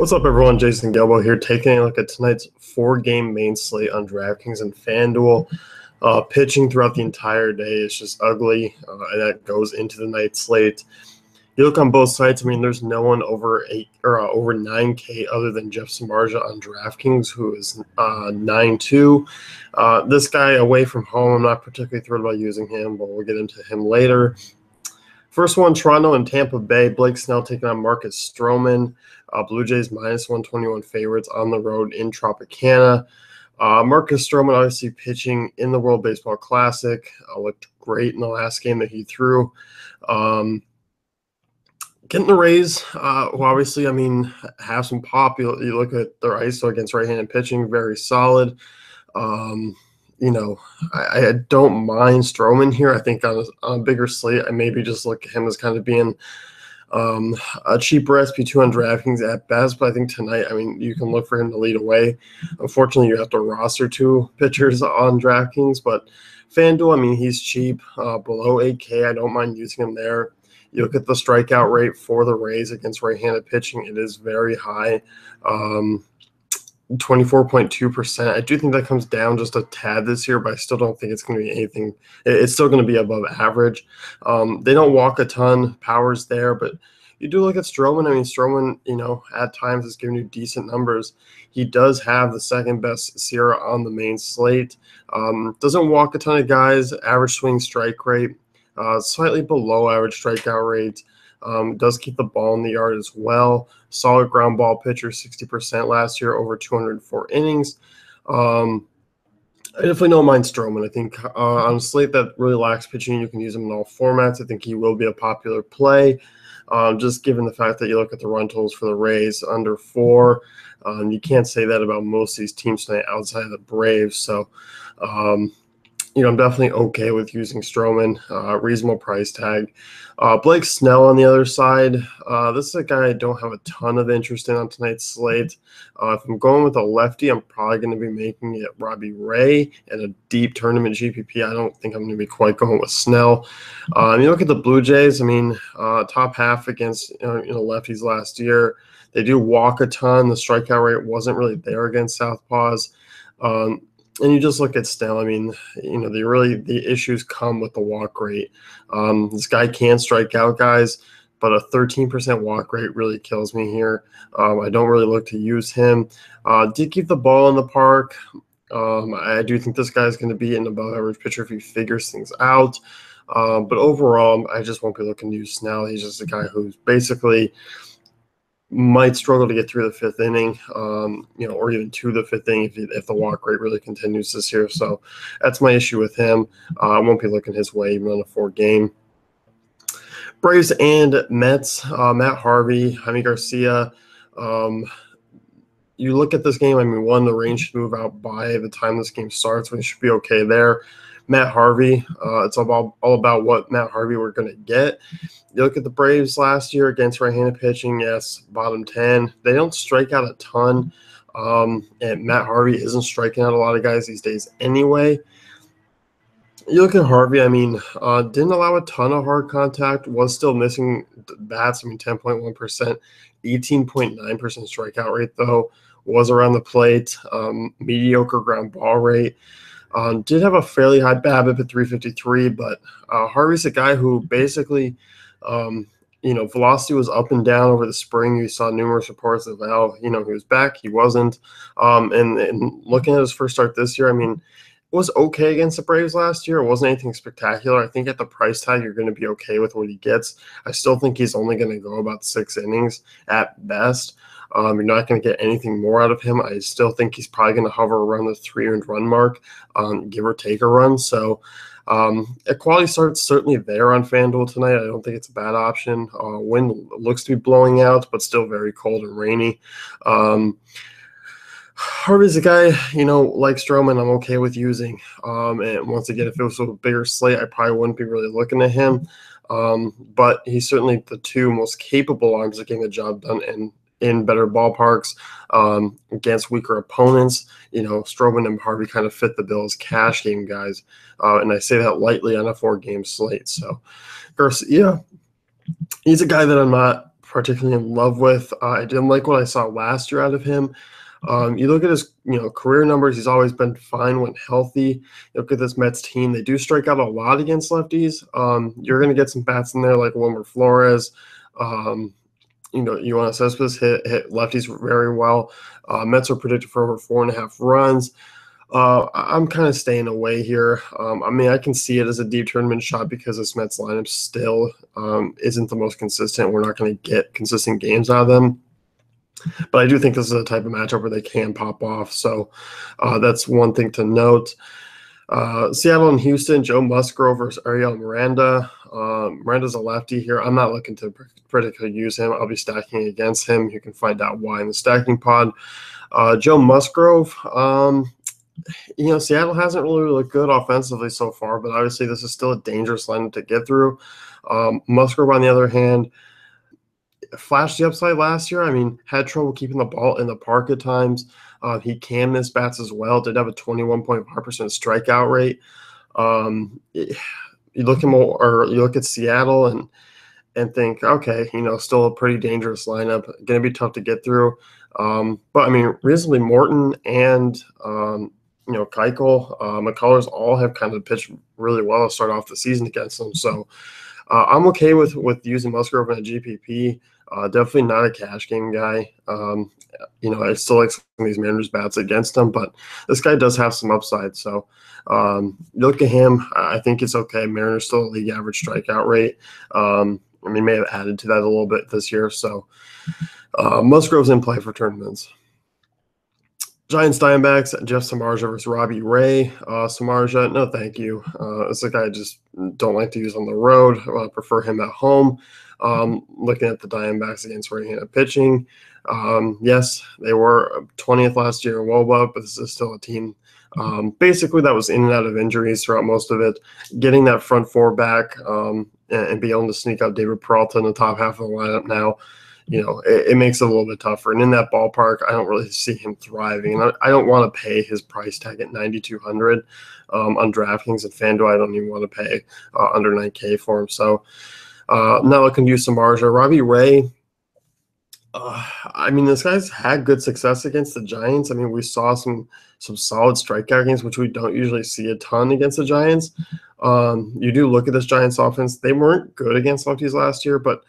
What's up, everyone? Jason Gelbo here, taking a look at tonight's four-game main slate on DraftKings and FanDuel. Pitching throughout the entire day is just ugly, and that goes into the night slate. You look on both sites. I mean, there's no one over over 9K other than Jeff Samardzija on DraftKings, who is 9-2. This guy away from home, I'm not particularly thrilled about using him, but we'll get into him later. First one, Toronto and Tampa Bay. Blake Snell taking on Marcus Stroman. Blue Jays -121 favorites on the road in Tropicana. Marcus Stroman obviously pitching in the World Baseball Classic. Looked great in the last game that he threw. Getting the Rays, who obviously, I mean, have some pop. You look at their ISO against right-handed pitching, very solid. You know, I don't mind Stroman here. I think on a bigger slate, I maybe just look at him as kind of being a cheaper SP2 on DraftKings at best. But I think tonight, I mean, you can look for him to lead away. Unfortunately, you have to roster two pitchers on DraftKings. But FanDuel, I mean, he's cheap, below 8K. I don't mind using him there. You look at the strikeout rate for the Rays against right-handed pitching. It is very high. 24.2%. I do think that comes down just a tad this year, but I still don't think it's going to be anything. It's still going to be above average. They don't walk a ton. Power's there, but you do look at Stroman. I mean, Stroman, you know, at times is giving you decent numbers. He does have the second best SIERA on the main slate. Doesn't walk a ton of guys. Average swing strike rate, slightly below average strikeout rate. Does keep the ball in the yard as well. Solid ground ball pitcher, 60% last year, over 204 innings. I definitely don't mind Stroman. I think on a slate that really lacks pitching, you can use him in all formats. I think he will be a popular play, just given the fact that you look at the run totals for the Rays, under 4. You can't say that about most of these teams tonight outside of the Braves. So, you know, I'm definitely okay with using Stroman, reasonable price tag. Blake Snell on the other side. This is a guy I don't have a ton of interest in on tonight's slate. If I'm going with a lefty, I'm probably going to be making it Robbie Ray in a deep tournament GPP. I don't think I'm going to be quite going with Snell. You look at the Blue Jays. I mean, top half against lefties last year. They do walk a ton. The strikeout rate wasn't really there against southpaws. And you just look at Snell. I mean, you know, the issues come with the walk rate. This guy can strike out guys, but a 13% walk rate really kills me here. I don't really look to use him. Did keep the ball in the park. I do think this guy's going to be an above average pitcher if he figures things out. But overall, I just won't be looking to use Snell. He's just a guy who's basically might struggle to get through the fifth inning, or even to the fifth inning if the walk rate really continues this year. So that's my issue with him. I won't be looking his way even on a 4-game. Braves and Mets, Matt Harvey, Jaime Garcia. You look at this game, I mean, the rain should move out by the time this game starts. We should be okay there. Matt Harvey, it's all about what Matt Harvey we're going to get. You look at the Braves last year against right-handed pitching, yes, bottom 10. They don't strike out a ton, and Matt Harvey isn't striking out a lot of guys these days anyway. You look at Harvey, I mean, didn't allow a ton of hard contact, was still missing bats, I mean, 10.1%, 18.9% strikeout rate, though, was around the plate, mediocre ground ball rate. Did have a fairly high BABIP at 353, but Harvey's a guy who basically, velocity was up and down over the spring. You saw numerous reports of how, he was back. He wasn't. And looking at his first start this year, I mean, it was okay against the Braves last year. It wasn't anything spectacular. I think at the price tag, you're going to be okay with what he gets. I still think he's only going to go about 6 innings at best. You're not going to get anything more out of him. I still think he's probably going to hover around the 3 earned run mark, give or take a run. So a quality start's certainly there on FanDuel tonight. I don't think it's a bad option. Wind looks to be blowing out, but still very cold and rainy. Harvey's a guy, like Stroman, I'm okay with using. And once again, if it was a bigger slate, I probably wouldn't be really looking at him. But he's certainly the 2 most capable arms of getting the job done in better ballparks against weaker opponents. Stroman and Harvey kind of fit the bill as cash game guys. And I say that lightly on a 4-game slate. So Garcia, he's a guy that I'm not particularly in love with. I didn't like what I saw last year out of him. You look at his, career numbers. He's always been fine when healthy. You look at this Mets team; they do strike out a lot against lefties. You're going to get some bats in there like Wilmer Flores. Yoenis Cespedes hit lefties very well. Mets are predicted for over 4.5 runs. I'm kind of staying away here. I can see it as a deep tournament shot because this Mets lineup still isn't the most consistent. We're not going to get consistent games out of them. But I do think this is a type of matchup where they can pop off. So that's one thing to note. Seattle and Houston, Joe Musgrove versus Ariel Miranda. Miranda's a lefty here. I'm not looking to particularly use him. I'll be stacking against him. You can find out why in the stacking pod. Joe Musgrove, Seattle hasn't really looked good offensively so far, but obviously this is still a dangerous lineup to get through. Musgrove, on the other hand, flashed the upside last year. Had trouble keeping the ball in the park at times. He can miss bats as well. Did have a 21.5% strikeout rate. You look at Seattle and think, okay, still a pretty dangerous lineup. Going to be tough to get through. But reasonably Morton and Keuchel, McCullers all have kind of pitched really well to start off the season against them. So I'm okay with using Musgrove in a GPP. Definitely not a cash game guy. I still like some of these Mariners bats against him, but this guy does have some upside. So look at him. I think it's okay. Mariners still a league average strikeout rate. May have added to that a little bit this year. So Musgrove's in play for tournaments. Giants Diamondbacks, Jeff Samardzija versus Robbie Ray. Samardzija, no thank you. It's a guy I just don't like to use on the road. I prefer him at home. Looking at the Diamondbacks against right-handed pitching, yes, they were 20th last year in WOBA, but this is still a team basically that was in and out of injuries throughout most of it. Getting that front four back and be able to sneak out David Peralta in the top half of the lineup now, it makes it a little bit tougher. And in that ballpark, I don't really see him thriving. And I don't want to pay his price tag at $9,200 on DraftKings and FanDuel. I don't even want to pay under $9K for him. So now looking to use Samardzija. Robbie Ray, this guy's had good success against the Giants. We saw some solid strikeout games, which we don't usually see a ton against the Giants. You do look at this Giants offense. They weren't good against lefties last year, but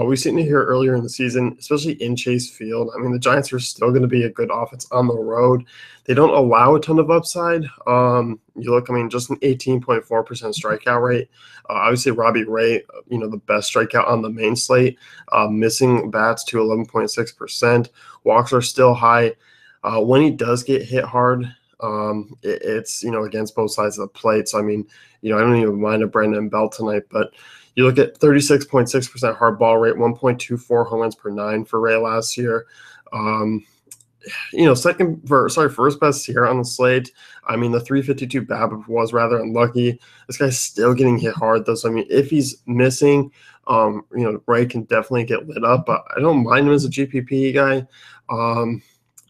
we've seen it here earlier in the season, especially in Chase Field. The Giants are still going to be a good offense on the road. They don't allow a ton of upside. Just an 18.4% strikeout rate. Obviously, Robbie Ray, the best strikeout on the main slate, missing bats to 11.6%. Walks are still high. When he does get hit hard, it's, against both sides of the plate. So, I don't even mind a Brandon Belt tonight, but you look at 36.6% hard ball rate, 1.24 home runs per 9 for Ray last year. First best here on the slate. The 352 BABIP was rather unlucky. This guy's still getting hit hard though. So if he's missing, Ray can definitely get lit up. But I don't mind him as a GPP guy.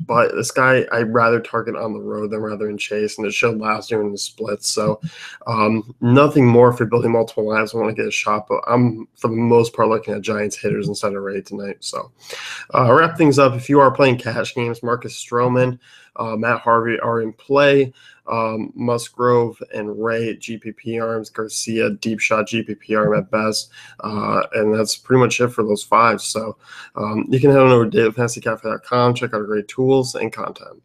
But this guy, I'd rather target on the road than rather in Chase, and it showed last year in the splits. So nothing more for building multiple lines. I want to get a shot, but I'm, for the most part, looking at Giants hitters instead of Ray tonight. So wrap things up. If you are playing cash games, Marcus Stroman, Matt Harvey are in play. Musgrove and Ray GPP arms, Garcia deep shot GPP arm at best, and that's pretty much it for those 5. So you can head on over to dailyfantasycafe.com, check out our great tools and content.